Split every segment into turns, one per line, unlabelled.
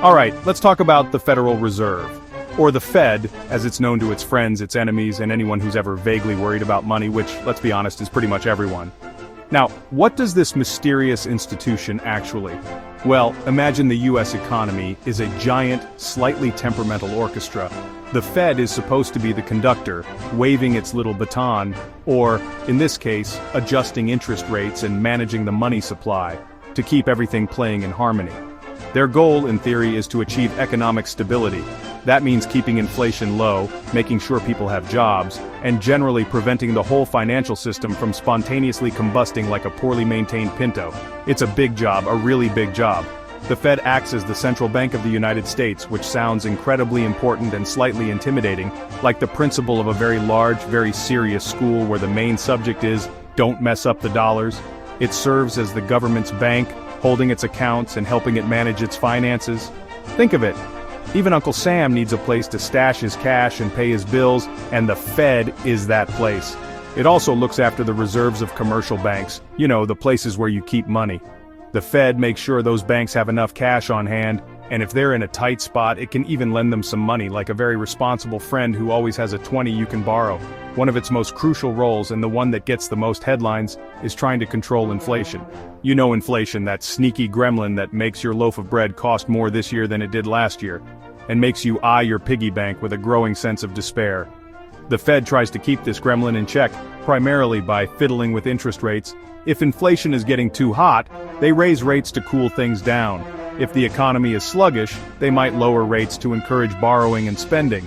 Alright, let's talk about the Federal Reserve. Or the Fed, as it's known to its friends, its enemies, and anyone who's ever vaguely worried about money, which, let's be honest, is pretty much everyone. Now, what does this mysterious institution actually? Well, imagine the US economy is a giant, slightly temperamental orchestra. The Fed is supposed to be the conductor, waving its little baton, or, in this case, adjusting interest rates and managing the money supply, to keep everything playing in harmony. Their goal, in theory, is to achieve economic stability. That means keeping inflation low, making sure people have jobs, and generally preventing the whole financial system from spontaneously combusting like a poorly maintained Pinto. It's a big job, a really big job. The Fed acts as the central bank of the United States, which sounds incredibly important and slightly intimidating, like the principal of a very large, very serious school where the main subject is, don't mess up the dollars. It serves as the government's bank, holding its accounts and helping it manage its finances. Think of it. Even Uncle Sam needs a place to stash his cash and pay his bills, and the Fed is that place. It also looks after the reserves of commercial banks, you know, the places where you keep money. The Fed makes sure those banks have enough cash on hand, and if they're in a tight spot, it can even lend them some money, like a very responsible friend who always has a 20 you can borrow. One of its most crucial roles, and the one that gets the most headlines, is trying to control inflation. You know inflation, that sneaky gremlin that makes your loaf of bread cost more this year than it did last year, and makes you eye your piggy bank with a growing sense of despair. The Fed tries to keep this gremlin in check, primarily by fiddling with interest rates. If inflation is getting too hot, they raise rates to cool things down. If the economy is sluggish, they might lower rates to encourage borrowing and spending.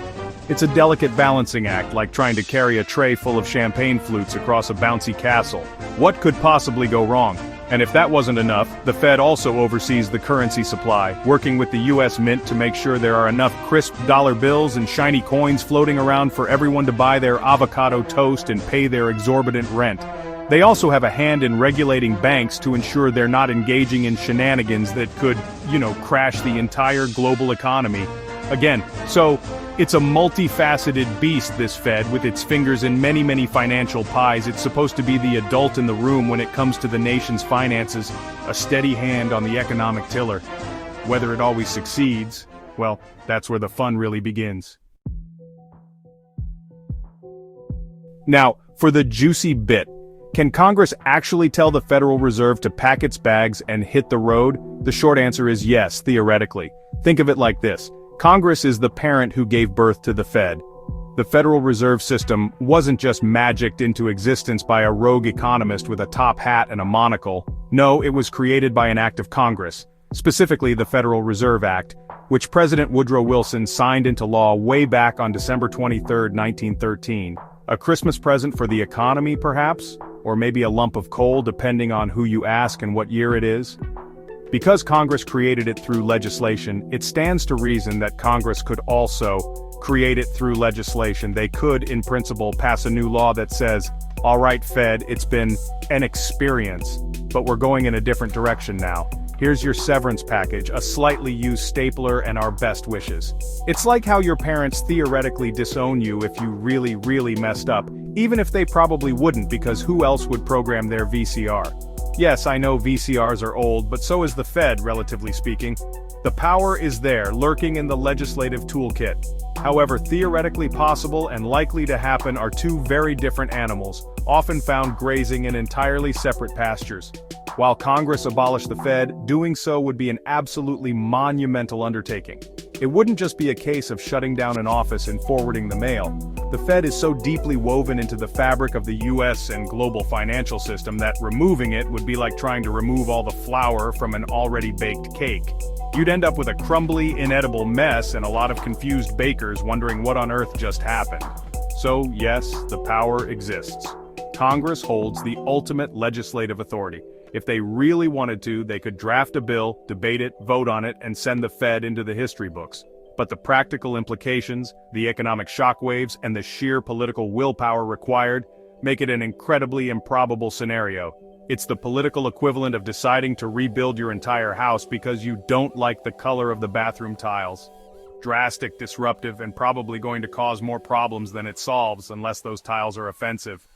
It's a delicate balancing act, like trying to carry a tray full of champagne flutes across a bouncy castle. What could possibly go wrong? And if that wasn't enough, the Fed also oversees the currency supply, working with the US Mint to make sure there are enough crisp dollar bills and shiny coins floating around for everyone to buy their avocado toast and pay their exorbitant rent. They also have a hand in regulating banks to ensure they're not engaging in shenanigans that could, crash the entire global economy. Again, so it's a multifaceted beast, this Fed, with its fingers in many, many financial pies. It's supposed to be the adult in the room when it comes to the nation's finances, a steady hand on the economic tiller. Whether it always succeeds, well, that's where the fun really begins. Now, for the juicy bit. Can Congress actually tell the Federal Reserve to pack its bags and hit the road? The short answer is yes, theoretically. Think of it like this. Congress is the parent who gave birth to the Fed. The Federal Reserve System wasn't just magicked into existence by a rogue economist with a top hat and a monocle. No, it was created by an act of Congress, specifically the Federal Reserve Act, which President Woodrow Wilson signed into law way back on December 23, 1913. A Christmas present for the economy, perhaps? Or maybe a lump of coal, depending on who you ask and what year it is? Because Congress created it through legislation, it stands to reason that Congress could also create it through legislation. They could, in principle, pass a new law that says, all right, Fed, it's been an experience, but we're going in a different direction now. Here's your severance package, a slightly used stapler, and our best wishes. It's like how your parents theoretically disown you if you really, really messed up, even if they probably wouldn't, because who else would program their VCR? Yes, I know VCRs are old, but so is the Fed, relatively speaking. The power is there, lurking in the legislative toolkit. However, theoretically possible and likely to happen are two very different animals, often found grazing in entirely separate pastures. While Congress abolished the Fed, doing so would be an absolutely monumental undertaking. It wouldn't just be a case of shutting down an office and forwarding the mail. The Fed is so deeply woven into the fabric of the US and global financial system that removing it would be like trying to remove all the flour from an already baked cake. You'd end up with a crumbly, inedible mess and a lot of confused bakers wondering what on earth just happened. So, yes, the power exists. Congress holds the ultimate legislative authority. If they really wanted to, they could draft a bill, debate it, vote on it, and send the Fed into the history books. But the practical implications, the economic shockwaves, and the sheer political willpower required make it an incredibly improbable scenario. It's the political equivalent of deciding to rebuild your entire house because you don't like the color of the bathroom tiles. Drastic, disruptive, and probably going to cause more problems than it solves unless those tiles are offensive.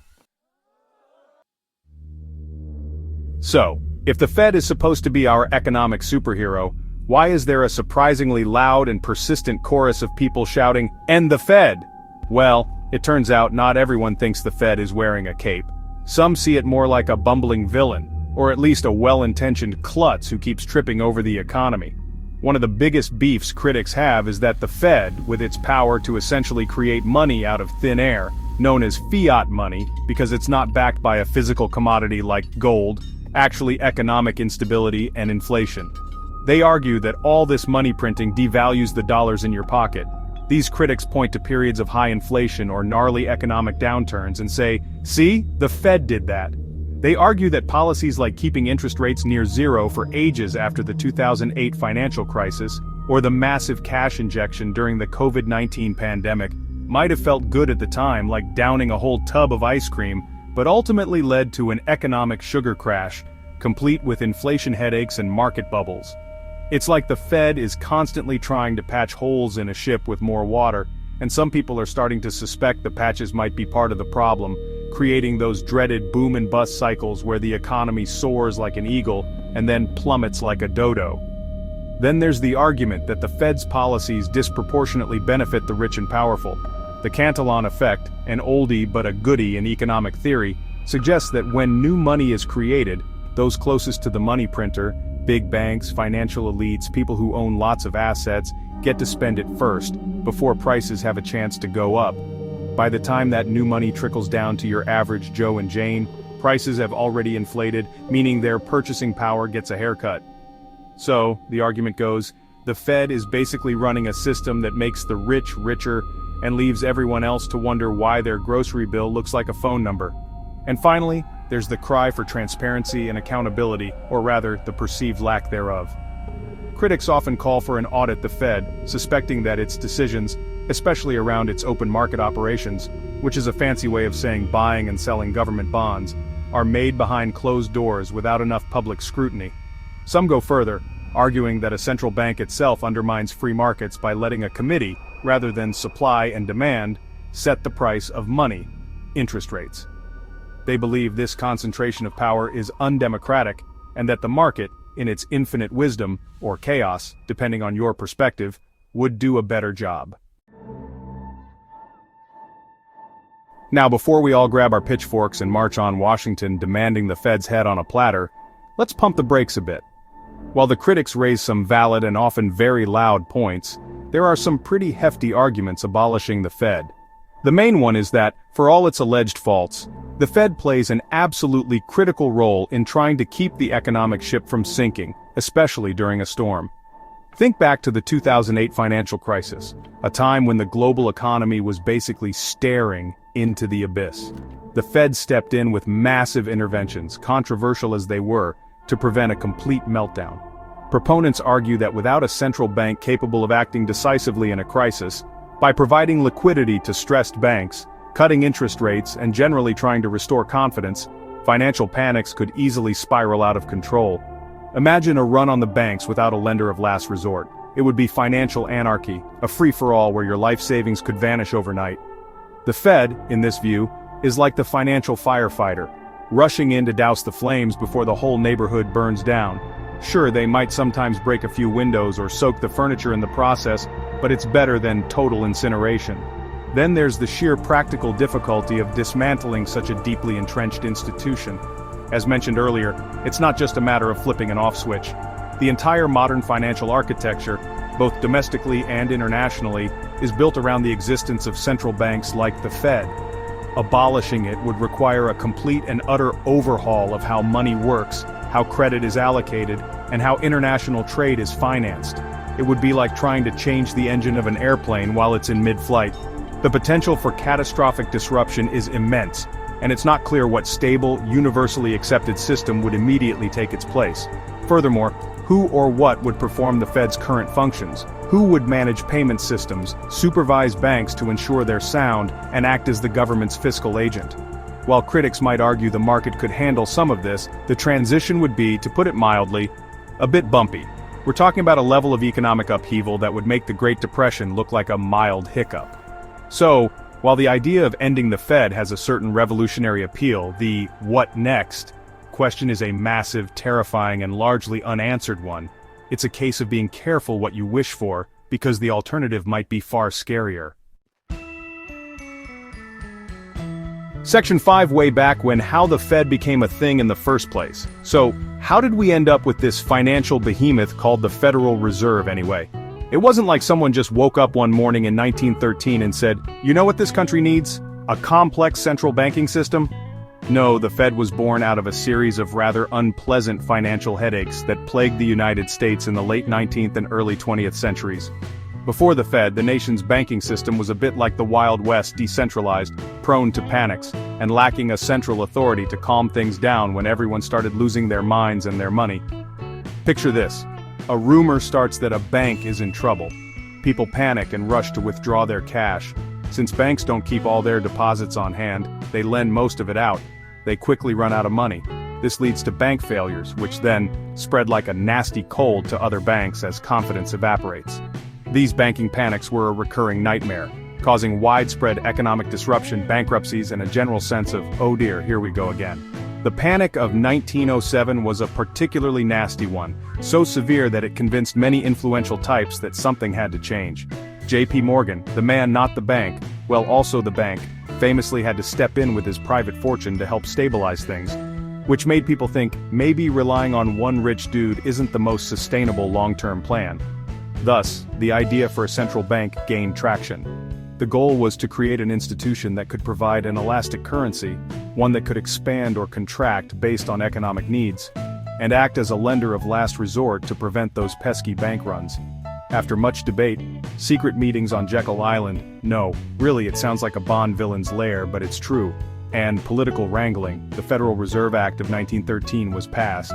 So, if the Fed is supposed to be our economic superhero, Why is there a surprisingly loud and persistent chorus of people shouting, "End the Fed"? Well, it turns out not everyone thinks the Fed is wearing a cape. Some see it more like a bumbling villain, or at least a well-intentioned klutz who keeps tripping over the economy. One of the biggest beefs critics have is that the Fed, with its power to essentially create money out of thin air, known as fiat money because it's not backed by a physical commodity like gold, actually economic instability and inflation. They argue that all this money printing devalues the dollars in your pocket. These critics point to periods of high inflation or gnarly economic downturns and say, "See, the Fed did that." They argue that policies like keeping interest rates near zero for ages after the 2008 financial crisis, or the massive cash injection during the COVID-19 pandemic, might have felt good at the time, like downing a whole tub of ice cream, but ultimately led to an economic sugar crash, complete with inflation headaches and market bubbles. It's like the Fed is constantly trying to patch holes in a ship with more water, and some people are starting to suspect the patches might be part of the problem, creating those dreaded boom and bust cycles where the economy soars like an eagle and then plummets like a dodo. Then there's the argument that the Fed's policies disproportionately benefit the rich and powerful. The Cantillon effect, an oldie but a goodie in economic theory, suggests that when new money is created, those closest to the money printer, big banks, financial elites, people who own lots of assets, get to spend it first, before prices have a chance to go up. By the time that new money trickles down to your average Joe and Jane, prices have already inflated, meaning their purchasing power gets a haircut. So, the argument goes, the Fed is basically running a system that makes the rich richer and leaves everyone else to wonder why their grocery bill looks like a phone number. And finally, there's the cry for transparency and accountability, or rather, the perceived lack thereof. Critics often call for an audit the Fed, suspecting that its decisions, especially around its open market operations, which is a fancy way of saying buying and selling government bonds, are made behind closed doors without enough public scrutiny. Some go further, arguing that a central bank itself undermines free markets by letting a committee, rather than supply and demand, set the price of money, interest rates. They believe this concentration of power is undemocratic, and that the market, in its infinite wisdom, or chaos, depending on your perspective, would do a better job. Now, before we all grab our pitchforks and march on Washington demanding the Fed's head on a platter, let's pump the brakes a bit. While the critics raise some valid and often very loud points, there are some pretty hefty arguments abolishing the Fed. The main one is that, for all its alleged faults, the Fed plays an absolutely critical role in trying to keep the economic ship from sinking, especially during a storm. Think back to the 2008 financial crisis, a time when the global economy was basically staring into the abyss. The Fed stepped in with massive interventions, controversial as they were, to prevent a complete meltdown. Proponents argue that without a central bank capable of acting decisively in a crisis, by providing liquidity to stressed banks, cutting interest rates, and generally trying to restore confidence, financial panics could easily spiral out of control. Imagine a run on the banks without a lender of last resort. It would be financial anarchy, a free-for-all where your life savings could vanish overnight. The Fed, in this view, is like the financial firefighter, rushing in to douse the flames before the whole neighborhood burns down. Sure, they might sometimes break a few windows or soak the furniture in the process, but it's better than total incineration. Then there's the sheer practical difficulty of dismantling such a deeply entrenched institution. As mentioned earlier, it's not just a matter of flipping an off switch. The entire modern financial architecture, both domestically and internationally, is built around the existence of central banks like the Fed. Abolishing it would require a complete and utter overhaul of how money works, how credit is allocated, and how international trade is financed. It would be like trying to change the engine of an airplane while it's in mid-flight. The potential for catastrophic disruption is immense, and it's not clear what stable, universally accepted system would immediately take its place. Furthermore, who or what would perform the Fed's current functions? Who would manage payment systems, supervise banks to ensure they're sound, and act as the government's fiscal agent? While critics might argue the market could handle some of this, the transition would be, to put it mildly, a bit bumpy. We're talking about a level of economic upheaval that would make the Great Depression look like a mild hiccup. So, while the idea of ending the Fed has a certain revolutionary appeal, the "what next" question is a massive, terrifying, and largely unanswered one. It's a case of being careful what you wish for, because the alternative might be far scarier. Section 5, way back when how the Fed became a thing in the first place. So, how did we end up with this financial behemoth called the Federal Reserve anyway? It wasn't like someone just woke up one morning in 1913 and said, you know what this country needs? A complex central banking system? No, the Fed was born out of a series of rather unpleasant financial headaches that plagued the United States in the late 19th and early 20th centuries. Before the Fed, the nation's banking system was a bit like the Wild West, decentralized, prone to panics, and lacking a central authority to calm things down when everyone started losing their minds and their money. Picture this. A rumor starts that a bank is in trouble. People panic and rush to withdraw their cash. Since banks don't keep all their deposits on hand, they lend most of it out. They quickly run out of money. This leads to bank failures, which then spread like a nasty cold to other banks as confidence evaporates. These banking panics were a recurring nightmare, causing widespread economic disruption, bankruptcies, and a general sense of, oh dear, here we go again. The Panic of 1907 was a particularly nasty one, so severe that it convinced many influential types that something had to change. J.P. Morgan, the man not the bank, well also the bank, famously had to step in with his private fortune to help stabilize things, which made people think maybe relying on one rich dude isn't the most sustainable long-term plan. Thus, the idea for a central bank gained traction. The goal was to create an institution that could provide an elastic currency, one that could expand or contract based on economic needs, and act as a lender of last resort to prevent those pesky bank runs. After much debate, secret meetings on Jekyll Island, no, really it sounds like a Bond villain's lair, but it's true, and political wrangling, the Federal Reserve Act of 1913 was passed.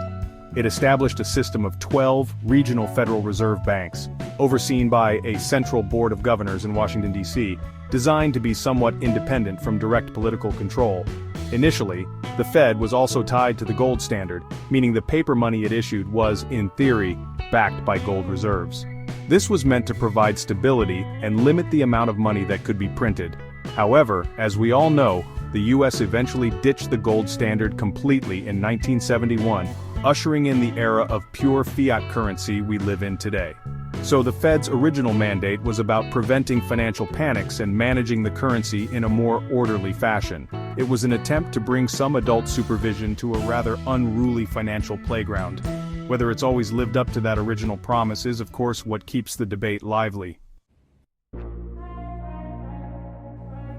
It established a system of 12 regional Federal Reserve banks, overseen by a central board of governors in Washington, D.C., designed to be somewhat independent from direct political control. Initially, the Fed was also tied to the gold standard, meaning the paper money it issued was, in theory, backed by gold reserves. This was meant to provide stability and limit the amount of money that could be printed. However, as we all know, the U.S. eventually ditched the gold standard completely in 1971, ushering in the era of pure fiat currency we live in today. So the Fed's original mandate was about preventing financial panics and managing the currency in a more orderly fashion. It was an attempt to bring some adult supervision to a rather unruly financial playground. Whether it's always lived up to that original promise is, of course, what keeps the debate lively.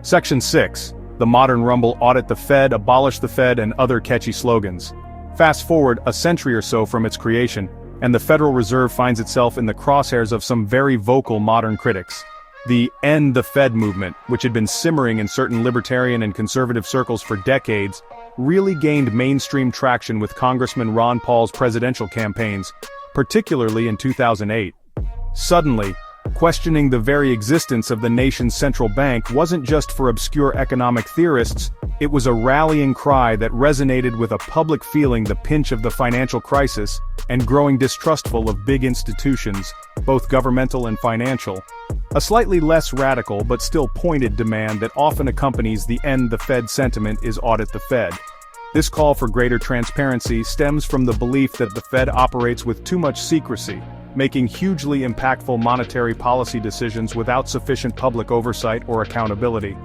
Section 6. The Modern Rumble: Audit the Fed, Abolish the Fed, and other catchy slogans. Fast forward a century or so from its creation, and the Federal Reserve finds itself in the crosshairs of some very vocal modern critics. The End the Fed movement, which had been simmering in certain libertarian and conservative circles for decades, really gained mainstream traction with Congressman Ron Paul's presidential campaigns, particularly in 2008. Suddenly, questioning the very existence of the nation's central bank wasn't just for obscure economic theorists, it was a rallying cry that resonated with a public feeling the pinch of the financial crisis and growing distrustful of big institutions, both governmental and financial. A slightly less radical but still pointed demand that often accompanies the End the Fed sentiment is Audit the Fed. This call for greater transparency stems from the belief that the Fed operates with too much secrecy, making hugely impactful monetary policy decisions without sufficient public oversight or accountability.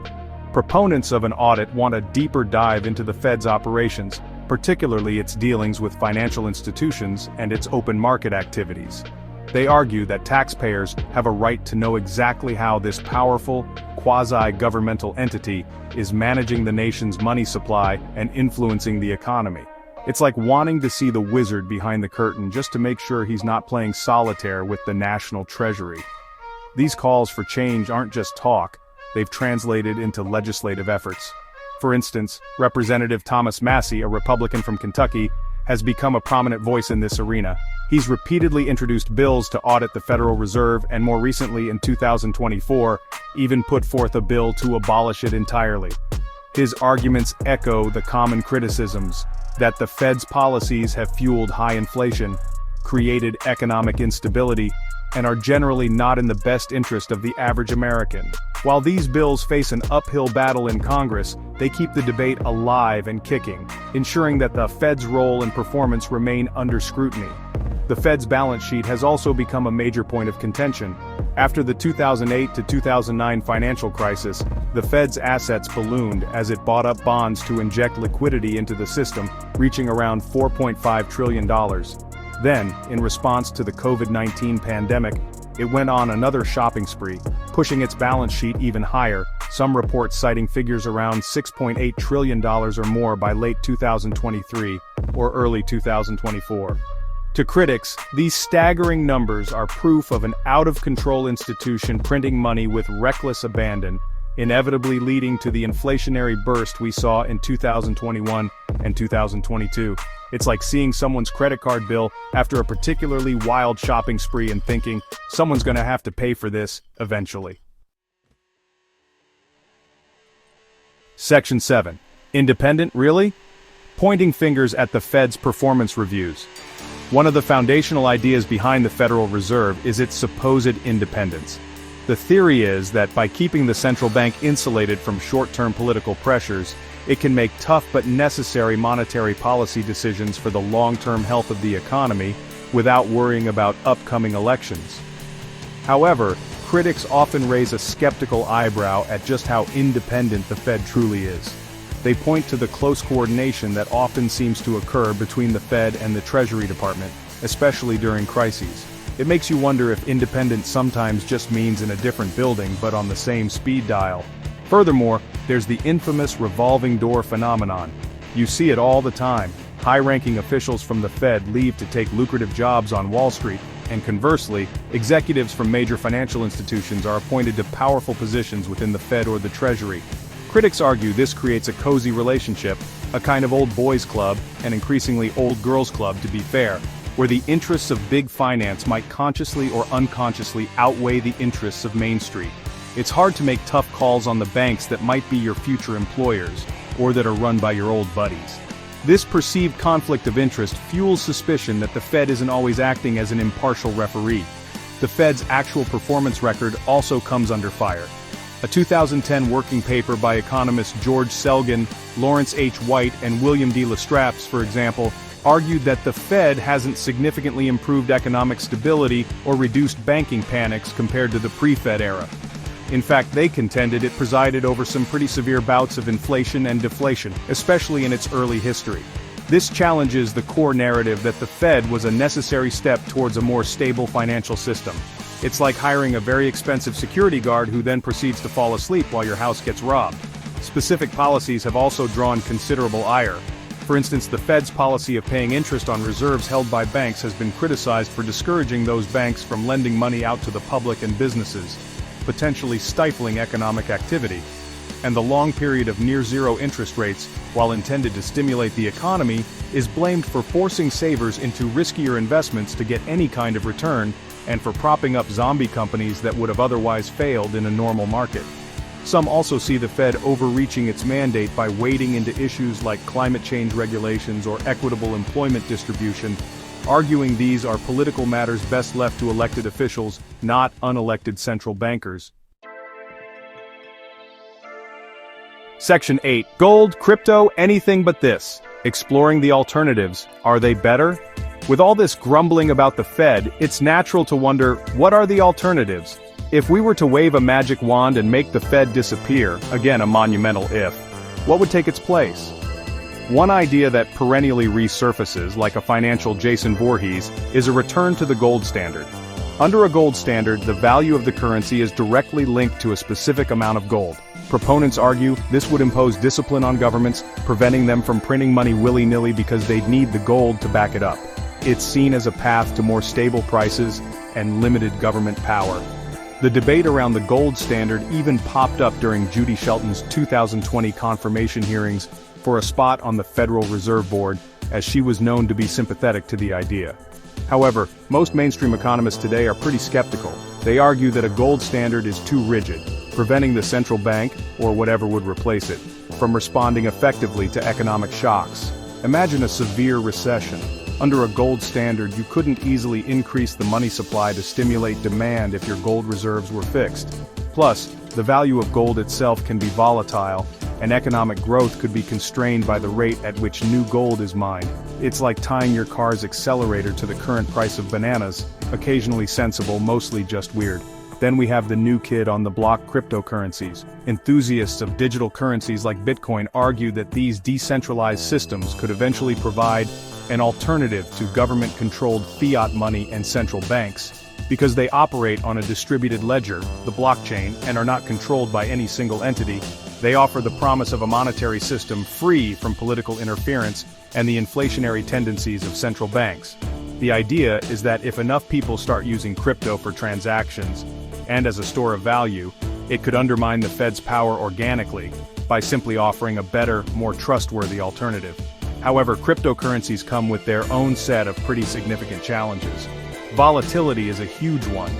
Proponents of an audit want a deeper dive into the Fed's operations, particularly its dealings with financial institutions and its open market activities. They argue that taxpayers have a right to know exactly how this powerful, quasi-governmental entity is managing the nation's money supply and influencing the economy. It's like wanting to see the wizard behind the curtain just to make sure he's not playing solitaire with the national treasury. These calls for change aren't just talk, they've translated into legislative efforts. For instance, Representative Thomas Massie, a Republican from Kentucky, has become a prominent voice in this arena. He's repeatedly introduced bills to audit the Federal Reserve and more recently in 2024, even put forth a bill to abolish it entirely. His arguments echo the common criticisms that the Fed's policies have fueled high inflation, created economic instability, and are generally not in the best interest of the average American. While these bills face an uphill battle in Congress, they keep the debate alive and kicking, ensuring that the Fed's role and performance remain under scrutiny. The Fed's balance sheet has also become a major point of contention. After the 2008 to 2009 financial crisis, the Fed's assets ballooned as it bought up bonds to inject liquidity into the system, reaching around $4.5 trillion. Then, in response to the COVID-19 pandemic, it went on another shopping spree, pushing its balance sheet even higher, some reports citing figures around $6.8 trillion or more by late 2023 or early 2024. To critics, these staggering numbers are proof of an out-of-control institution printing money with reckless abandon, inevitably leading to the inflationary burst we saw in 2021 and 2022. It's like seeing someone's credit card bill after a particularly wild shopping spree and thinking, someone's gonna have to pay for this, eventually. Section 7. Independent, really? Pointing fingers at the Fed's performance reviews. One of the foundational ideas behind the Federal Reserve is its supposed independence. The theory is that by keeping the central bank insulated from short-term political pressures, it can make tough but necessary monetary policy decisions for the long-term health of the economy without worrying about upcoming elections. However, critics often raise a skeptical eyebrow at just how independent the Fed truly is. They point to the close coordination that often seems to occur between the Fed and the Treasury Department, especially during crises. It makes you wonder if independence sometimes just means in a different building but on the same speed dial. Furthermore, there's the infamous revolving door phenomenon. You see it all the time. High-ranking officials from the Fed leave to take lucrative jobs on Wall Street, and conversely, executives from major financial institutions are appointed to powerful positions within the Fed or the Treasury. Critics argue this creates a cozy relationship, a kind of old boys club, and increasingly old girls club to be fair, where the interests of big finance might consciously or unconsciously outweigh the interests of Main Street. It's hard to make tough calls on the banks that might be your future employers, or that are run by your old buddies. This perceived conflict of interest fuels suspicion that the Fed isn't always acting as an impartial referee. The Fed's actual performance record also comes under fire. A 2010 working paper by economists George Selgin, Lawrence H. White, and William D. Lestrapes, for example, argued that the Fed hasn't significantly improved economic stability or reduced banking panics compared to the pre-Fed era. In fact, they contended it presided over some pretty severe bouts of inflation and deflation, especially in its early history. This challenges the core narrative that the Fed was a necessary step towards a more stable financial system. It's like hiring a very expensive security guard who then proceeds to fall asleep while your house gets robbed. Specific policies have also drawn considerable ire. For instance, the Fed's policy of paying interest on reserves held by banks has been criticized for discouraging those banks from lending money out to the public and businesses, potentially stifling economic activity. And the long period of near-zero interest rates, while intended to stimulate the economy, is blamed for forcing savers into riskier investments to get any kind of return, and for propping up zombie companies that would have otherwise failed in a normal market. Some also see the Fed overreaching its mandate by wading into issues like climate change regulations or equitable employment distribution, arguing these are political matters best left to elected officials, not unelected central bankers. Section 8. Gold, crypto, anything but this. Exploring the alternatives. Are they better? With all this grumbling about the Fed, it's natural to wonder, what are the alternatives? If we were to wave a magic wand and make the Fed disappear, again a monumental if, what would take its place? One idea that perennially resurfaces, like a financial Jason Voorhees, is a return to the gold standard. Under a gold standard, the value of the currency is directly linked to a specific amount of gold. Proponents argue this would impose discipline on governments, preventing them from printing money willy-nilly because they'd need the gold to back it up. It's seen as a path to more stable prices and limited government power. The debate around the gold standard even popped up during Judy Shelton's 2020 confirmation hearings for a spot on the Federal Reserve Board, as she was known to be sympathetic to the idea. However, most mainstream economists today are pretty skeptical. They argue that a gold standard is too rigid, preventing the central bank, or whatever would replace it, from responding effectively to economic shocks. Imagine a severe recession. Under a gold standard, you couldn't easily increase the money supply to stimulate demand if your gold reserves were fixed. Plus, the value of gold itself can be volatile, and economic growth could be constrained by the rate at which new gold is mined. It's like tying your car's accelerator to the current price of bananas, occasionally sensible, mostly just weird. Then we have the new kid on the block: cryptocurrencies. Enthusiasts of digital currencies like Bitcoin argue that these decentralized systems could eventually provide an alternative to government-controlled fiat money and central banks. Because they operate on a distributed ledger, the blockchain, and are not controlled by any single entity, they offer the promise of a monetary system free from political interference and the inflationary tendencies of central banks. The idea is that if enough people start using crypto for transactions, and as a store of value, it could undermine the Fed's power organically, by simply offering a better, more trustworthy alternative. However, cryptocurrencies come with their own set of pretty significant challenges. Volatility is a huge one.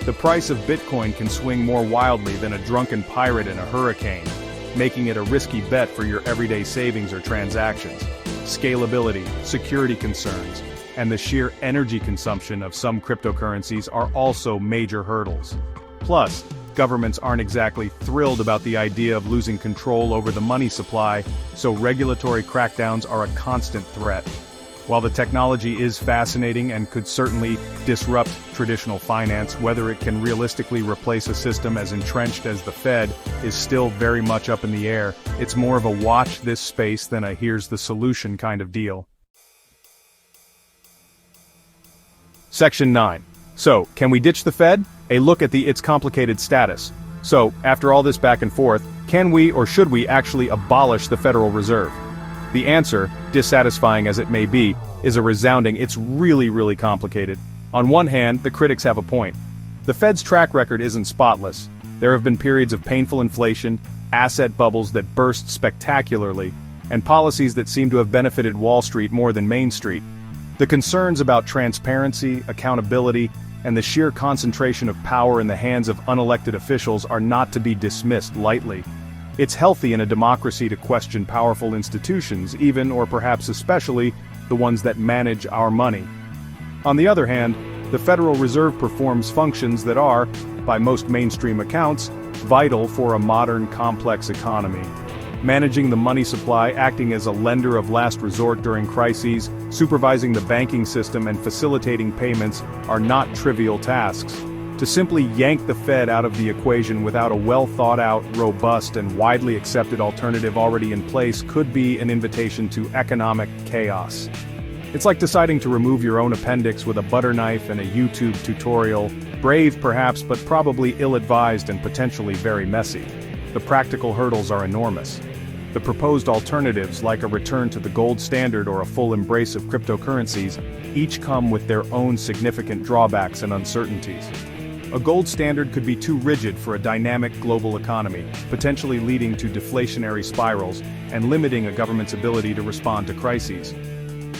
The price of Bitcoin can swing more wildly than a drunken pirate in a hurricane, making it a risky bet for your everyday savings or transactions. Scalability, security concerns, and the sheer energy consumption of some cryptocurrencies are also major hurdles. Plus, governments aren't exactly thrilled about the idea of losing control over the money supply, so regulatory crackdowns are a constant threat. While the technology is fascinating and could certainly disrupt traditional finance, whether it can realistically replace a system as entrenched as the Fed is still very much up in the air. It's more of a watch this space than a here's the solution kind of deal. Section 9. So, can we ditch the Fed? A look at its complicated status. So, after all this back and forth, can we or should we actually abolish the Federal Reserve? The answer, dissatisfying as it may be, is a resounding it's really complicated. On one hand, the critics have a point. The Fed's track record isn't spotless. There have been periods of painful inflation, asset bubbles that burst spectacularly, and policies that seem to have benefited Wall Street more than Main Street. The concerns about transparency, accountability, and the sheer concentration of power in the hands of unelected officials are not to be dismissed lightly. It's healthy in a democracy to question powerful institutions, even or perhaps especially the ones that manage our money. On the other hand, the Federal Reserve performs functions that are, by most mainstream accounts, vital for a modern complex economy. Managing the money supply, acting as a lender of last resort during crises, supervising the banking system and facilitating payments are not trivial tasks. To simply yank the Fed out of the equation without a well-thought-out, robust, and widely accepted alternative already in place could be an invitation to economic chaos. It's like deciding to remove your own appendix with a butter knife and a YouTube tutorial. Brave perhaps, but probably ill-advised and potentially very messy. The practical hurdles are enormous. The proposed alternatives, like a return to the gold standard or a full embrace of cryptocurrencies, each come with their own significant drawbacks and uncertainties. A gold standard could be too rigid for a dynamic global economy, potentially leading to deflationary spirals and limiting a government's ability to respond to crises.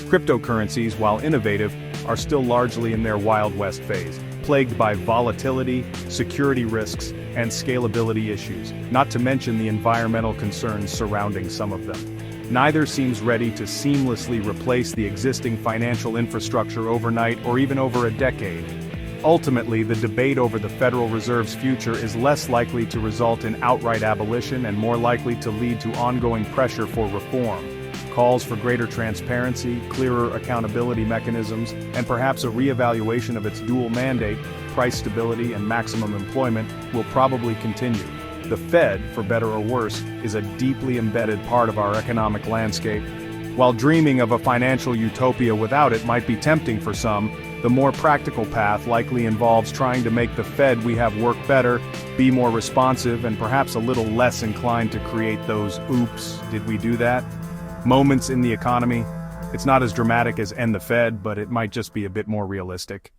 Cryptocurrencies, while innovative, are still largely in their Wild West phase, plagued by volatility, security risks, and scalability issues, not to mention the environmental concerns surrounding some of them. Neither seems ready to seamlessly replace the existing financial infrastructure overnight or even over a decade. Ultimately, the debate over the Federal Reserve's future is less likely to result in outright abolition and more likely to lead to ongoing pressure for reform. Calls for greater transparency, clearer accountability mechanisms, and perhaps a re-evaluation of its dual mandate, price stability and maximum employment, will probably continue. The Fed, for better or worse, is a deeply embedded part of our economic landscape. While dreaming of a financial utopia without it might be tempting for some, the more practical path likely involves trying to make the Fed we have work better, be more responsive, and perhaps a little less inclined to create those "oops, did we do that?" moments in the economy. It's not as dramatic as end the Fed, but it might just be a bit more realistic.